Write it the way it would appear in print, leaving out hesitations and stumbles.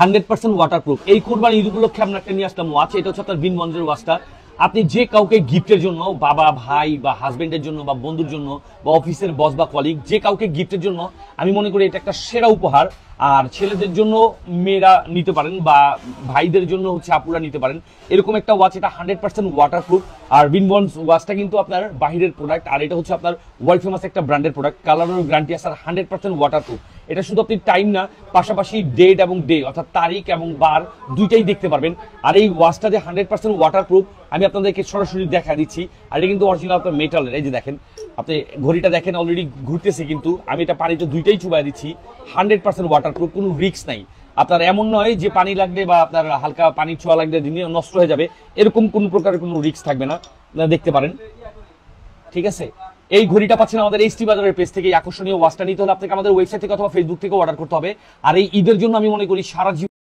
100% waterproof. এই কোরবানি ঈদ উপলক্ষে আমরা একটা নিয়ে আসলাম ওয়াচ। এটা হচ্ছে আপনার ভিনবঞ্জের ওয়াচটা। আপনি যে কাউকে গিফটের জন্য, বাবা, ভাই বা হাজবেন্ডের জন্য বা বন্ধুর জন্য বা অফিসের বস বা কলিগ, যে কাউকে গিফটের জন্য আমি মনে করি এটা একটা সেরা উপহার। আর ছেলেদের জন্য মেয়েরা নিতে পারেন বা ভাইদের জন্য হচ্ছে আপুরা নিতে পারেন। এরকম একটা ওয়াচ, এটা 100% ওয়াটারপ্রুফ। আর ভিনবঞ্জ ওয়াচটা কিন্তু আপনার বাহিরের প্রোডাক্ট, আর এটা হচ্ছে আপনার ওয়ার্ল্ড ফেমাস একটা ব্র্যান্ডের প্রোডাক্ট। কালারের গ্যারান্টি আছে, আর 100% ওয়াটারপ্রুফ। এটা শুধু আপনি টাইম না, পাশাপাশি ডেট এবং ডে অর্থাৎ তারিখ এবং বার দুইটাই দেখতে পারবেন। আর এই ওয়াচটা যে 100% ওয়াটারপ্রুফ আমি আপনাদেরকে সরাসরি দেখা দিচ্ছি। আর এটা কিন্তু অরিজিনাল আপনার মেটালের। এই যে দেখেন, আপনি ঘড়িটা দেখেন অলরেডি ঘুরতেছে, কিন্তু আমি এটা পানিতে দুইটাই চুবাই দিচ্ছি। 100% ওয়াটারপ্রুফ, কোনো রিস্ক নাই। আপনার এমন নয় যে পানি লাগলে বা আপনার হালকা পানির ছোঁয়া লাগলে নষ্ট হয়ে যাবে, এরকম কোনো প্রকারের কোনো রিস্ক থাকবে না। আপনারা দেখতে পারেন, ঠিক আছে। এই ঘড়িটা পাচ্ছেন আমাদের এইচটি বাজারের পেজ থেকে। আকর্ষণীয় ওয়াচটা নিতে হলে আপনাকে আমাদের ওয়েবসাইট থেকে অথবা ফেসবুক থেকে অর্ডার করতে হবে। আর এই ঈদের জন্য আমি মনে করি সারা জীবন